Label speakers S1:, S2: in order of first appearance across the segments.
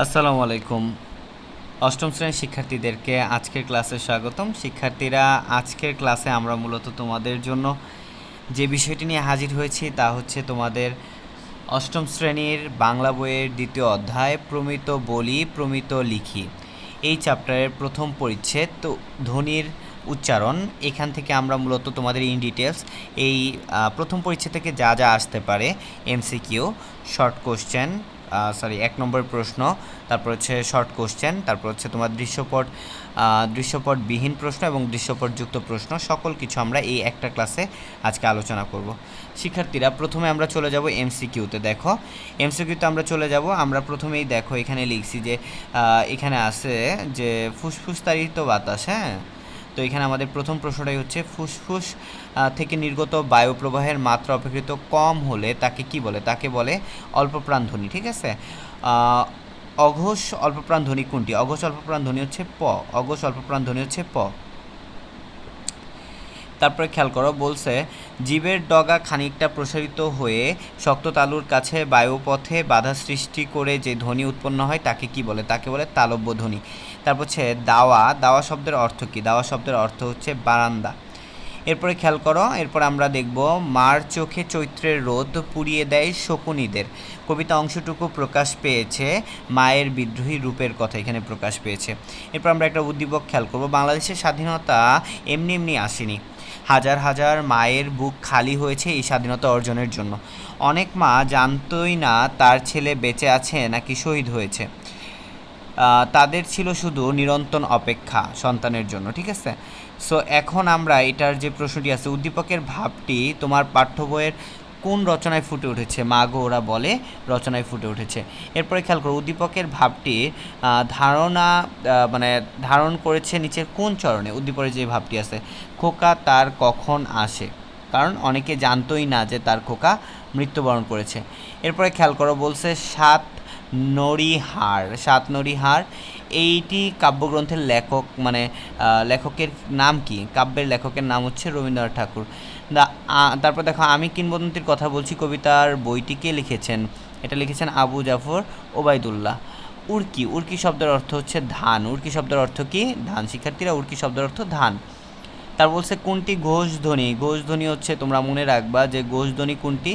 S1: আসসালামু আলাইকুম। অষ্টম শ্রেণীর শিক্ষার্থীদেরকে আজকের ক্লাসে স্বাগতম। শিক্ষার্থীরা, আজকের ক্লাসে আমরা মূলত তোমাদের জন্য যে বিষয়টি নিয়ে হাজির হয়েছি তা হচ্ছে তোমাদের অষ্টম শ্রেণীর বাংলা বইয়ের দ্বিতীয় অধ্যায় প্রমিত বলি প্রমিত লিখি, এই চ্যাপ্টারের প্রথম পরিচ্ছেদ তো ধ্বনির উচ্চারণ। এখান থেকে আমরা মূলত তোমাদের ইন ডিটেলস এই প্রথম পরিচ্ছেদ থেকে যা যা আসতে পারে, এমসিকিউ, শর্ট কোশ্চেন, এক নম্বর প্রশ্ন, তারপর হচ্ছে শর্ট কোশ্চেন, তারপর হচ্ছে তোমার দৃশ্যপটবিহীন প্রশ্ন এবং দৃশ্যপটযুক্ত প্রশ্ন, সকল কিছু আমরা এই একটা ক্লাসে আজকে আলোচনা করব। শিক্ষার্থীরা, প্রথমে আমরা চলে যাব এমসিকিউতে। দেখো, এমসিকিউতে আমরা চলে যাব। আমরা প্রথমেই দেখো এখানে লিখছি যে এখানে আছে যে ফুসফুস তাড়িত বাতাস। হ্যাঁ, তো এখানে আমাদের প্রথম প্রশ্নটাই হচ্ছে ফুসফুস থেকে নির্গত বায়ু প্রবাহের মাত্রা অপেক্ষিত কম হলে তাকে কি বলে? তাকে বলে অল্পপ্রাণ ধ্বনি। ঠিক আছে। অঘোষ অল্পপ্রাণ ধ্বনি কোনটি? অঘোষ অল্পপ্রাণ ধ্বনি হচ্ছে প। অঘোষ অল্পপ্রাণ ধ্বনি হচ্ছে প। তারপরে খেয়াল করো, বলছে জীবের ডগা খানিকটা প্রসারিত হয়ে শক্ত তালুর কাছে বায়ুপথে বাধা সৃষ্টি করে যে ধ্বনি উৎপন্ন হয় তাকে কি বলে? তাকে বলে তালব্য ধ্বনি। তারপর হচ্ছে দাওয়া। দাওয়া শব্দের অর্থ কী? দাওয়া শব্দের অর্থ হচ্ছে বারান্দা। এরপরে খেয়াল করো, এরপর আমরা দেখব মার চোখে চৈত্রের রোদ পুড়িয়ে দেয় শকুনিদের। কবিতা অংশটুকু প্রকাশ পেয়েছে মায়ের বিদ্রোহী রূপের কথা এখানে প্রকাশ পেয়েছে। এরপর আমরা একটা উদ্দীপক খেয়াল করব। বাংলাদেশের স্বাধীনতা এমনি এমনি আসেনি, হাজার হাজার মায়ের বুক খালি হয়েছে এই স্বাধীনতা অর্জনের জন্য। অনেক মা জানতই না তার ছেলে বেঁচে আছে নাকি শহীদ হয়েছে। তাদের ছিল শুধু নিরন্তর অপেক্ষা সন্তানের জন্য। ঠিক আছে। সো এখন আমরা এটার যে প্রশ্নটি আছে, উদ্দীপকের ভাবটি তোমার পাঠ্য বইয়ের কোন রচনায় ফুটে উঠেছে? মা গো ওরা বলে রচনায় ফুটে উঠেছে। এরপরে খেয়াল করো, উদ্দীপকের ভাবটি ধারণ করেছে নিচের কোন চরণে? উদ্দীপকের যে ভাবটি আছে, খোকা তার কখন আসে, কারণ অনেকে জানতোই না যে তার খোকা মৃত্যুবরণ করেছে। এরপরে খেয়াল করো, বলছে সাত নড়িহার। সাত নড়িহার এইটি কাব্যগ্রন্থের লেখক লেখকের নাম কি? কাব্যের লেখকের নাম হচ্ছে রবীন্দ্রনাথ ঠাকুর। তারপর দেখো, আমি কিংবদন্তির কথা বলছি কবিতার বইটি কে লিখেছেন? এটা লিখেছেন আবু জাফর ওবায়দুল্লাহ। উর্কি। উর্কি শব্দের অর্থ হচ্ছে ধান। উর্কি শব্দের অর্থ কি? ধান। শিক্ষার্থীরা, উর্কি শব্দের অর্থ ধান। তার বলছে কোনটি ঘোষধ্বনি? ঘোষধ্বনি হচ্ছে, তোমরা মনে রাখবা যে ঘোষধ্বনি কোনটি?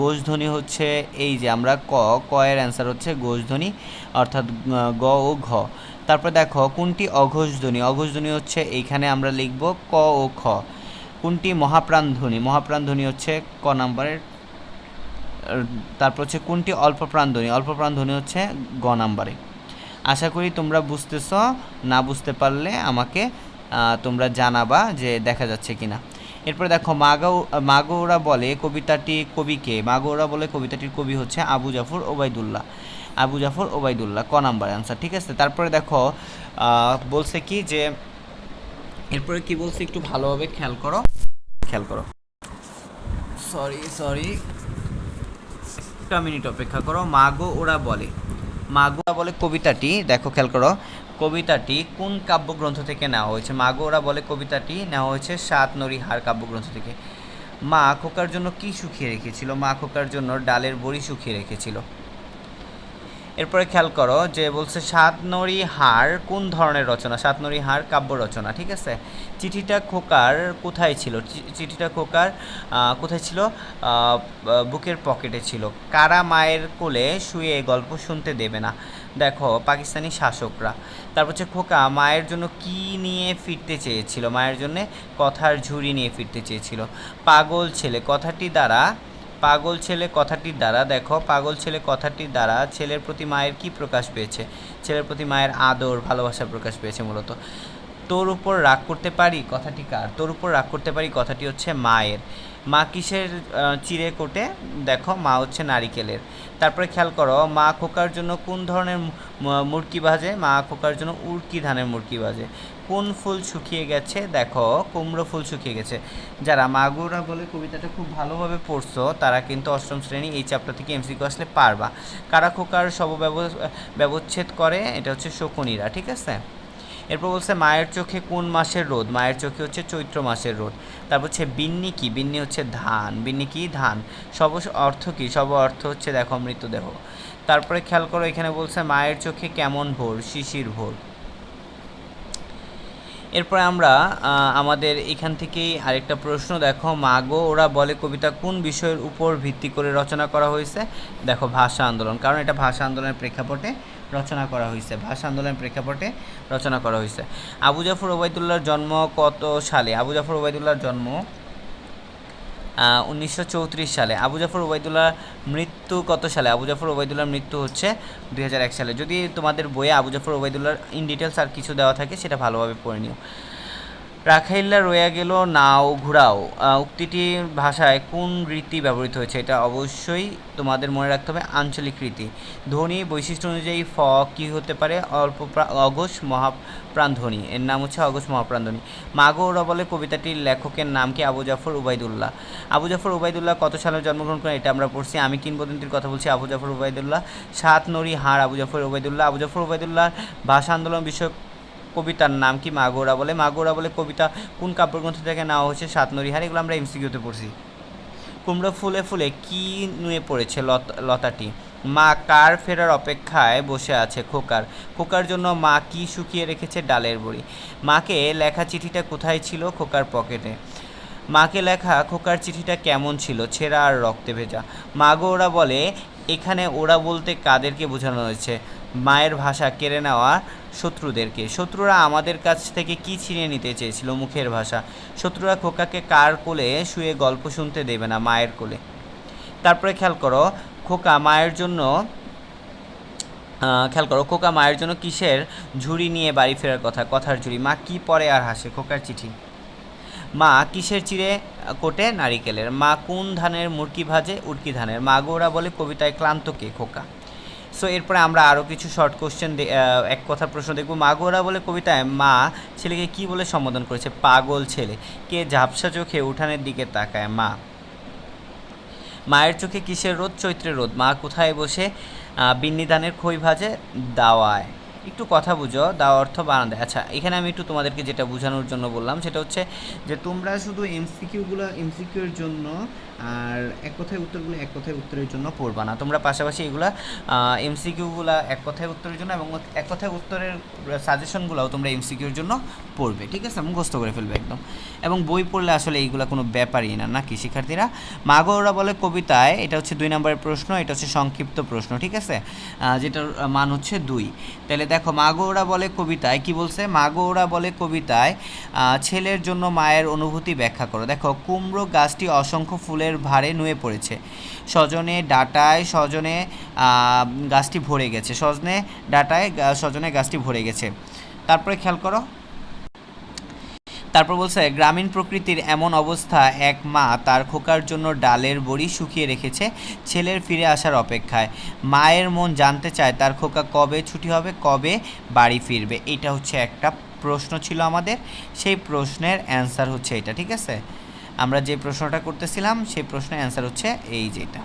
S1: ঘোষধ্বনি হচ্ছে এই যে আমরা ক এর অ্যান্সার হচ্ছে ঘোষধ্বনি, অর্থাৎ গ ও ঘ। তারপর দেখো, কোনটি অঘোষ ধ্বনি? অঘোষ ধ্বনি হচ্ছে এইখানে আমরা লিখব ক ও খ। কোনটি মহাপ্রাণ ধ্বনি? মহাপ্রাণ ধ্বনি হচ্ছে ক নাম্বারের। তারপর হচ্ছে কোনটি অল্পপ্রাণ ধ্বনি? অল্পপ্রাণ ধ্বনি হচ্ছে গ নাম্বারে। আশা করি তোমরা বুঝতেছ। না বুঝতে পারলে আমাকে তোমরা জানাবা যে দেখা যাচ্ছে কিনা। এরপরে দেখো, মাগৌরা বলে কবিতাটি কবিকে? মাগৌরা বলে কবিতাটির কবি হচ্ছে আবু জাফর ওবায়দুল্লাহ। আবু জাফর ওবায়দুল্লাহ, ক নাম্বার অ্যান্সার। ঠিক আছে। তারপরে দেখো, বলছে কি যে এরপরে কি বলছে একটু ভালোভাবে খেয়াল করো। খেয়াল করো, সরি একটা মিনিট অপেক্ষা করো। মাগো ওরা বলে। মাগো ওরা বলে কবিতাটি, দেখো খেয়াল করো, কবিতাটি কোন কাব্যগ্রন্থ থেকে নেওয়া হয়েছে? মাগো ওরা বলে কবিতাটি নেওয়া হয়েছে সাত নড়িহার কাব্যগ্রন্থ থেকে। মা খোকার জন্য কি শুকিয়ে রেখেছিল? মা খোকার জন্য ডালের বড়ি শুকিয়ে রেখেছিল। এরপরে খেয়াল করো যে বলছে সাতনড়িহার কোন ধরনের রচনা? সাতনড়িহার কাব্য রচনা। ঠিক আছে। চিঠিটা খোকার কোথায় ছিল? চিঠিটা খোকার কোথায় ছিল? বুকের পকেটে ছিল। কারা মায়ের কোলে শুয়ে গল্প শুনতে দেবে না? দেখো, পাকিস্তানি শাসকরা। তারপর হচ্ছে খোকা মায়ের জন্য কি নিয়ে ফিরতে চেয়েছিল? মায়ের জন্য কথার ঝুড়ি নিয়ে ফিরতে চেয়েছিল। পাগল ছেলে কথাটি দ্বারা দেখো, পাগল ছেলে কথাটির দ্বারা ছেলের প্রতি মায়ের কি প্রকাশ পেয়েছে? ছেলের প্রতি মায়ের আদর ভালোবাসা প্রকাশ পেয়েছে মূলত। তোর উপর রাগ করতে পারি কথাটি কার? তোর উপর রাগ করতে পারি কথাটি হচ্ছে মায়ের। মা কিসের চিড়ে কোটে? দেখো, মা হচ্ছে নারিকেলের। তারপরে খেয়াল করো, মা খোকার জন্য কোন ধরনের মুরকি ভাজে? মা খোকার জন্য উড়কি ধানের মুরকি ভাজে। কোন ফুল শুকিয়ে গেছে? দেখো, কুমড়ো ফুল শুকিয়ে গেছে। যারা মাগুরা বলে কবিতাটা খুব ভালোভাবে পড়ছো তারা কিন্তু অষ্টম শ্রেণী এই চ্যাপ্টার থেকে এমসিকিউ আসলে পারবা। কারা খোকার ব্যবচ্ছেদ করে? এটা হচ্ছে শকুনিরা। ঠিক আছে। এরপর বলছে মায়ের চোখে কোন মাসের রোদ? মায়ের চোখে হচ্ছে চৈত্র মাসের রোদ। তারপর হচ্ছে বিন্নি কি? বিন্নি হচ্ছে ধান। বিন্নি কি? ধান। শব অর্থ কি? শব অর্থ হচ্ছে দেখো মৃতদেহ। তারপরে খেয়াল করো এখানে বলছে মায়ের চোখে কেমন ভোর, শিশির ভোর। এরপরে আমরা আমাদের এখান থেকেই আরেকটা প্রশ্ন দেখো, মাগো ওরা বলে কবিতা কোন বিষয়ের উপর ভিত্তি করে রচনা করা হয়েছে? দেখো ভাষা আন্দোলন, কারণ এটা ভাষা আন্দোলনের প্রেক্ষাপটে রচনা করা হয়েছে, ভাষা আন্দোলনের প্রেক্ষাপটে রচনা করা হয়েছে। আবু জাফর ওবায়দুল্লাহর জন্ম কত সালে? আবু জাফর ওবায়দুল্লাহর জন্ম 1934 সালে। আবু জাফর ওবায়দুল্লাহর মৃত্যু কত সালে? আবু জাফর ওবায়দুল্লাহর মৃত্যু হচ্ছে 2001 সালে। যদি তোমাদের বইয়ে আবু জাফর ওবায়দুল্লাহর ইন ডিটেলস আর কিছু দেওয়া থাকে সেটা ভালোভাবে পড়ে নিও। রাখাইল্লা রয়ে গেল নাও ঘুরাও উক্তিটির ভাষায় কোন রীতি ব্যবহৃত হয়েছে? এটা অবশ্যই তোমাদের মনে রাখতে হবে আঞ্চলিক রীতি। ধ্বনি বৈশিষ্ট্য অনুযায়ী ফ কী হতে পারে? অঘোষ মহাপ্রাণধ্বনি, এর নাম হচ্ছে অঘোষ মহাপ্রাণধ্বনি। মাগো ওরা বলে কবিতাটির লেখকের নাম কি? আবু জাফর ওবায়দুল্লাহ। আবু জাফর ওবায়দুল্লাহ কত সালে জন্মগ্রহণ করেন? এটা আমরা পড়ছি। আমি কিংবদন্তির কথা বলছি, আবু জাফর ওবায়দুল্লাহ। সাত নরি হাড়, আবু জাফর ওবায়দুল্লাহ। আবু জাফর ওবায়দুল্লাহ ভাষা আন্দোলন বিষয়ক কবিতার নাম কি? মাগো ওরা বলে। মাগো ওরা বলে কবিতা কোন কাব্যগ্রন্থ থেকে নেওয়া হয়েছে? সাত নরি হাড়। এগুলো আমরা এমসিকিউতে পড়ছি। কুমড়ো ফুলে ফুলে কি নুয়ে পড়েছে লতাটি? মা কার ফেরার অপেক্ষায় বসে আছে? খোকার। খোকার জন্য মা কি শুকিয়ে রেখেছে? ডালের বড়ি। মাকে লেখা চিঠিটা কোথায় ছিল? খোকার পকেটে। মাকে লেখা খোকার চিঠিটা কেমন ছিল? ছেঁড়া আর রক্তে ভেজা। মাগো ওরা বলে এখানে ওরা বলতে কাদেরকে বোঝানো হয়েছে? মায়ের ভাষা কেড়ে নেওয়া শত্রুদেরকে। শত্রুরা আমাদের কাছ থেকে কি ছিনিয়ে নিতে চেয়েছিল? মুখের ভাষা। শত্রুরা খোকাকে কার কোলে শুয়ে গল্প শুনতে দেবে না? মায়ের কোলে। তারপরে খেয়াল করো খোকা মায়ের জন্য খোকা মায়ের জন্য কিসের ঝুড়ি নিয়ে বাড়ি ফেরার কথা? কথার ঝুড়ি। মা কি পরে আর হাসে? খোকার চিঠি। মা কিসের চিড়ে কোটে? নারিকেলের। মা কোন ধানের মুরকি ভাজে? উটকি ধানের। মাগো ওরা বলে কবিতায় ক্লান্ত কে? খোকা। সো এরপরে আমরা আরও কিছু শর্ট কোশ্চেন এক কথার প্রশ্ন দেখব। মাগো ওরা বলে কবিতায় মা ছেলেকে কি বলে সম্বোধন করেছে? পাগল ছেলে। কে ঝাপসা চোখে উঠানের দিকে তাকায়? মা। মায়ের চোখে কিসের রোদ? চৈত্রের রোদ। মা কোথায় বসে বিন্নি ধানের খই ভাজে? দাওয়ায়। একটু কথা বুঝো, দাওয়া অর্থ বারান্দা। আচ্ছা, এখানে আমি একটু তোমাদেরকে যেটা বোঝানোর জন্য বললাম সেটা হচ্ছে যে তোমরা শুধু এমসিকিউর জন্য আর এক কথায় উত্তরগুলো এক কথায় উত্তরের জন্য পড়বা না, তোমরা পাশাপাশি এগুলা এমসিকিউগুলো এক কথায় উত্তরের জন্য এবং এক কথায় উত্তরের সাজেশনগুলোও তোমরা এমসিকিউর জন্য পড়বে, ঠিক আছে? মুখস্থ করে ফেলবে একদম। এবং বই পড়লে আসলে এইগুলো কোনো ব্যাপারই না, নাকি শিক্ষার্থীরা? মাগো ওরা বলে কবিতায়, এটা হচ্ছে 2 নম্বরের প্রশ্ন, এটা হচ্ছে সংক্ষিপ্ত প্রশ্ন, ঠিক আছে? যেটার মান হচ্ছে 2। তাহলে দেখো মাগো ওরা বলে কবিতায় কি বলছে? মাগো ওরা বলে কবিতায় ছেলের জন্য মায়ের অনুভূতি ব্যাখ্যা করো। দেখো কুমড়ো গাছটি অসংখ্য ফুলের ভারে নুয়ে পড়েছে। সজনে ডাঁটায় সজনে গাছটি ভরে গেছে। সজনে ডাঁটায় সজনে গাছটি ভরে গেছে। তারপরে খেয়াল করো, তারপর বলছে গ্রামীণ প্রকৃতির এমন অবস্থা, এক মা তার খোকার জন্য ডালের বড়ি শুকিয়ে রেখেছে ছেলের ফিরে আসার অপেক্ষায়। মায়ের মন জানতে চায় তার খোকা কবে ছুটি হবে, কবে বাড়ি ফিরবে। এটা হচ্ছে একটা প্রশ্ন ছিল আমাদের, সেই প্রশ্নের অ্যান্সার হচ্ছে এটা, ঠিক আছে? আমরা যে প্রশ্নটা করতেছিলাম সেই প্রশ্নের অ্যান্সার হচ্ছে এই যেটা।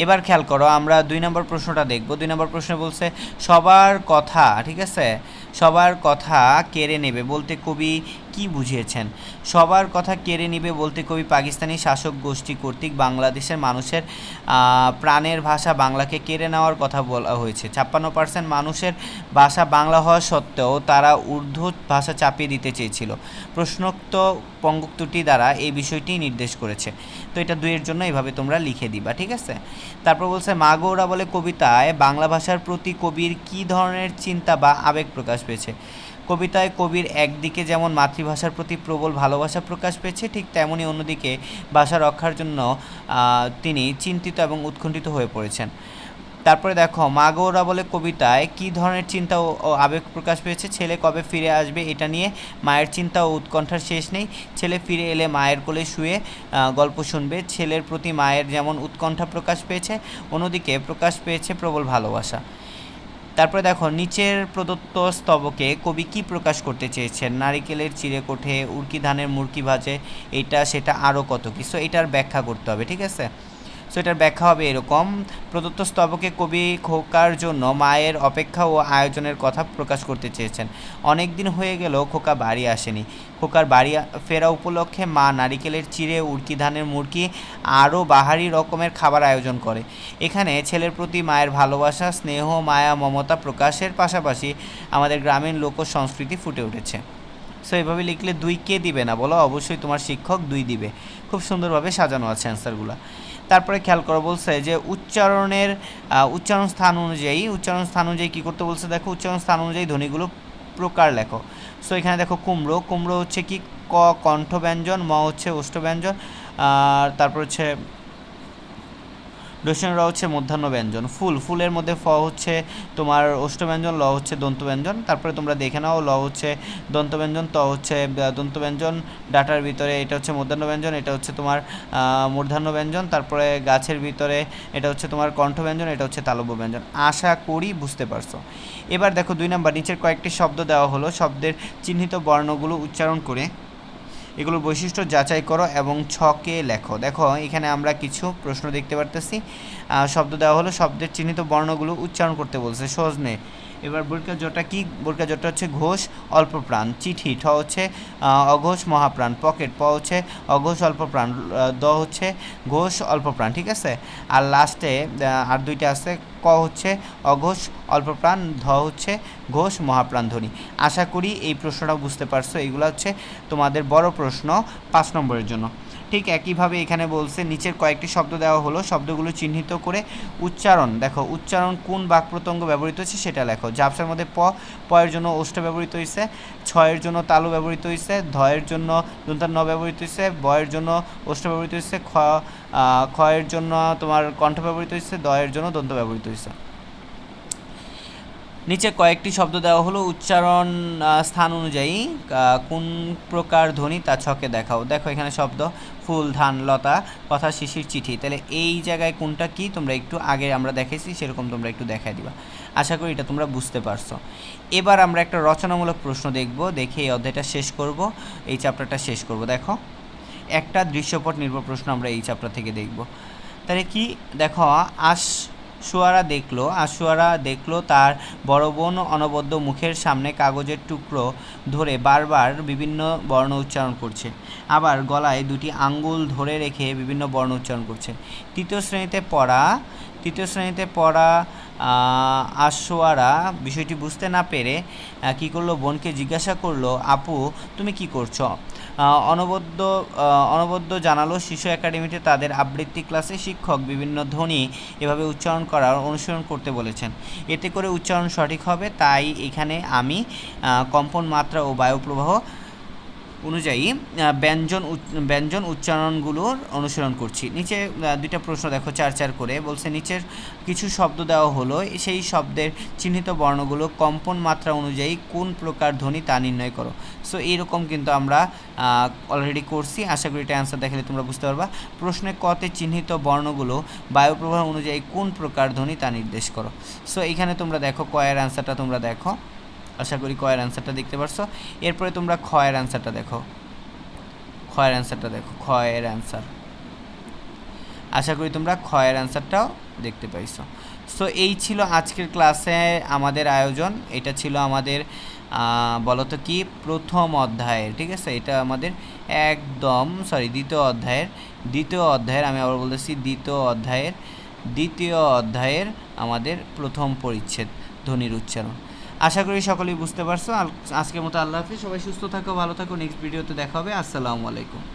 S1: এবার খেয়াল করো, আমরা 2 নম্বর প্রশ্নটা দেখব। 2 নম্বর প্রশ্নে বলছে সবার কথা, ঠিক আছে, সবার কথা কেড়ে নেবে বলতে কবি কি বুঝিয়েছেন? সবার কথা কেড়ে নেবে বলতে কবি পাকিস্তানি শাসক গোষ্ঠী কর্তৃক বাংলাদেশের মানুষের প্রাণের ভাষা বাংলাকে কেড়ে নেওয়ার কথা বলা হয়েছে। 56% মানুষের ভাষা বাংলা হওয়া সত্ত্বেও তারা উর্দু ভাষা চাপিয়ে দিতে চেয়েছিল। প্রশ্নোক্ত পঙ্গুক্তটি দ্বারা এই বিষয়টি নির্দেশ করেছে। তো এটা 2 এর জন্য এভাবে তোমরা লিখে দিবা, ঠিক আছে? তারপর বলছে মাগো ওরা বলে কবিতায় বাংলা ভাষার প্রতি কবির কী ধরনের চিন্তা বা আবেগ প্রকাশ পেয়েছে? কবিতায় কবির একদিকে যেমন মাতৃভাষার প্রতি প্রবল ভালোবাসা প্রকাশ পেয়েছে, ঠিক তেমনি অন্যদিকে ভাষা রক্ষার জন্য তিনি চিন্তিত এবং উৎকণ্ঠিত হয়ে পড়েছেন। তারপরে দেখো মাগো ওরা বলে কবিতায় কী ধরনের চিন্তা ও আবেগ প্রকাশ পেয়েছে? ছেলে কবে ফিরে আসবে এটা নিয়ে মায়ের চিন্তা ও উৎকণ্ঠার শেষ নেই। ছেলে ফিরে এলে মায়ের কোলে শুয়ে গল্প শুনবে। ছেলের প্রতি মায়ের যেমন উৎকণ্ঠা প্রকাশ পেয়েছে, অন্যদিকে প্রকাশ পেয়েছে প্রবল ভালোবাসা। তারপরে দেখো নিচের প্রদত্ত স্তবকে কবি কি প্রকাশ করতে চেয়েছেন? নারিকেলের চিড়ে কোঠে, উড়কি ধানের মুরকি ভাজে, এটা সেটা আরও কত কিছু, এটার ব্যাখ্যা করতে হবে, ঠিক আছে? সো এটার ব্যাখ্যা হবে এরকম: প্রদত্ত স্তবকে কবি খোকার জন্য মায়ের অপেক্ষা ও আয়োজনের কথা প্রকাশ করতে চেয়েছেন। অনেক দিন হয়ে গেল খোকা বাড়ি আসেনি। খোকার বাড়ি ফেরা উপলক্ষে মা নারিকেলের চিড়ে, উড়কি ধানের মুড়কি আরও বাহারি রকমের খাবার আয়োজন করে। এখানে ছেলের প্রতি মায়ের ভালোবাসা, স্নেহ, মায়া, মমতা প্রকাশের পাশাপাশি আমাদের গ্রামীণ লোক সংস্কৃতি ফুটে উঠেছে। সো এভাবে লিখলে 2 কে দিবে না বলো? অবশ্যই তোমার শিক্ষক 2 দিবে। খুব সুন্দরভাবে সাজানো আছে অ্যান্সারগুলো। তারপরে খেয়াল করো, বলছে যে উচ্চারণ স্থান অনুযায়ী কী করতে বলছে? দেখো, উচ্চারণ স্থান অনুযায়ী ধ্বনিগুলো প্রকার লেখো। সো এখানে দেখো, কুমড়ো হচ্ছে কি? ক কণ্ঠ ব্যঞ্জন, ম হচ্ছে ওষ্ঠ ব্যঞ্জন, আর তারপর হচ্ছে র হচ্ছে মধ্যাহ্ন ব্যঞ্জন। ফুলের মধ্যে ফ হচ্ছে তোমার ওষ্ঠ ব্যঞ্জন, ল হচ্ছে দন্ত ব্যঞ্জন। তারপরে তোমরা দেখে নাও, ল হচ্ছে দন্ত ব্যঞ্জন, ত হচ্ছে দন্ত ব্যঞ্জন, ডাটার ভিতরে এটা হচ্ছে মধ্যাহ্ন ব্যঞ্জন, এটা হচ্ছে তোমার মূর্ধন্য ব্যঞ্জন। তারপরে গাছের ভিতরে এটা হচ্ছে তোমার কণ্ঠ ব্যঞ্জন, এটা হচ্ছে তালব্য ব্যঞ্জন। আশা করি বুঝতে পারছো। এবার দেখো 2 নাম্বার, নিচের কয়েকটি শব্দ দেওয়া হলো, শব্দের চিহ্নিত বর্ণগুলো উচ্চারণ করে এগুলোর বৈশিষ্ট্য যাচাই করো এবং ছকে লেখো। দেখো, এখানে আমরা কিছু প্রশ্ন দেখতে পারতেছি। শব্দ দেওয়া হলো, শব্দের চিহ্নিত বর্ণগুলো উচ্চারণ করতে বলছে। সজনে। এবার বর্গা জটা কি? বর্গা জটা হচ্ছে ঘোষ, অল্প প্রাণ। চিঠি, ঠ হচ্ছে অঘোষ মহাপ্রাণ। পকেট, প হচ্ছে অঘোষ অল্প প্রাণ। দ হচ্ছে ঘোষ অল্প প্রাণ। ঠিক আছে। আর লাস্টে আর 2টা আছে, ক হচ্ছে অঘোষ অল্প প্রাণ, ধ হচ্ছে ঘোষ মহাপ্রাণ ধ্বনি। আশা করি এই প্রশ্নটা বুঝতে পারছো। এইগুলো হচ্ছে তোমাদের বড় প্রশ্ন 5 নম্বরের জন্য। ঠিক একইভাবে এখানে বলছে নিচের কয়েকটি শব্দ দেওয়া হলো, শব্দগুলো চিহ্নিত করে উচ্চারণ দেখো। উচ্চারণ কোন বাক প্রত্যঙ্গ ব্যবহৃত হচ্ছে সেটা লেখো। ঝাপসার মধ্যে প এর জন্য ওষ্ঠ ব্যবহৃত হয়েছে, ছ এর জন্য তালু ব্যবহৃত হয়েছে, ধ এর জন্য দন্তান্ন ব্যবহৃত হয়েছে, ব এর জন্য ওষ্ঠ ব্যবহৃত হয়েছে, খ এর জন্য তোমার কণ্ঠ ব্যবহৃত হয়েছে, দ এর জন্য দন্ত ব্যবহৃত হয়েছে। নিচে কয়েকটি শব্দ দেওয়া হলো, উচ্চারণ স্থান অনুযায়ী কোন প্রকার ধ্বনি তা ছকে দেখাও। দেখো, এখানে শব্দ ফুল, ধান, লতা, কথা, শিশির, চিঠি। তাহলে এই জায়গায় কোনটা কি তোমরা একটু আগে আমরা দেখেছি সেরকম তোমরা একটু দেখাই দিবা। আশা করি এটা তোমরা বুঝতে পারছো। এবার আমরা একটা রচনামূলক প্রশ্ন দেখে এই অধ্যায়টা শেষ করব, এই চ্যাপ্টারটা শেষ করব। দেখো, একটা দৃশ্যপট নির্ভর প্রশ্ন আমরা এই চ্যাপ্টার থেকে দেখব। তাহলে কি? দেখো, আশুয়ারা দেখলো তার বড় বোন অনবদ্য মুখের সামনে কাগজের টুকরো ধরে বারবার বিভিন্ন বর্ণ উচ্চারণ করছে, আবার গলায় 2টি আঙ্গুল ধরে রেখে বিভিন্ন বর্ণ উচ্চারণ করছে। তৃতীয় শ্রেণীতে পড়া আশুয়ারা বিষয়টি বুঝতে না পেরে কী করলো? বোনকে জিজ্ঞাসা করলো, আপু তুমি কি করছো? অনবদ্য জানালো, শিশু একাডেমিতে তাদের আবৃত্তি ক্লাসে শিক্ষক বিভিন্ন ধ্বনি এভাবে উচ্চারণ করার অনুসরণ করতে বলেছেন। এতে করে উচ্চারণ সঠিক হবে। তাই এখানে আমি কম্পন মাত্রা ও বায়ুপ্রবাহ অনুযায়ী ব্যঞ্জন উচ্চারণগুলোর অনুসরণ করছি। নিচে 2টা প্রশ্ন দেখো, 4 করে বলছে নিচের কিছু শব্দ দেওয়া হলো, সেই শব্দের চিহ্নিত বর্ণগুলো কম্পন মাত্রা অনুযায়ী কোন প্রকার ধ্বনি তা নির্ণয় করো। সো এইরকম কিন্তু আমরা অলরেডি করছি। আশা করি এটা অ্যান্সার দেখলে তোমরা বুঝতে পারবা। প্রশ্নে কতে চিহ্নিত বর্ণগুলো বায়ুপ্রবাহ অনুযায়ী কোন প্রকার ধ্বনি তা নির্দেশ করো। সো এখানে তোমরা দেখো, কয়ের অ্যান্সারটা তোমরা দেখো। আশা করি কয়ের অ্যান্সারটা দেখতে পারছো। এরপরে তোমরা ক্ষয়ের অ্যান্সারটা দেখো। ক্ষয়ের অ্যান্সার আশা করি তোমরা ক্ষয়ের অ্যান্সারটাও দেখতে পাইছো। সো এই ছিল আজকের ক্লাসে আমাদের আয়োজন। এটা ছিল আমাদের বলতো কি প্রথম অধ্যায়ের, ঠিক আছে? এটা আমাদের দ্বিতীয় অধ্যায়ের আমি আবার বলতেছি দ্বিতীয় অধ্যায়ের আমাদের প্রথম পরিচ্ছেদ ধ্বনির উচ্চারণ। আশা করি সকলেই বুঝতে পারছো। আজকের মতো আল্লাহ হাফিজ। সবাই সুস্থ থাকো, ভালো থাকো। নেক্সট ভিডিওতে দেখা হবে। আসসালামু আলাইকুম।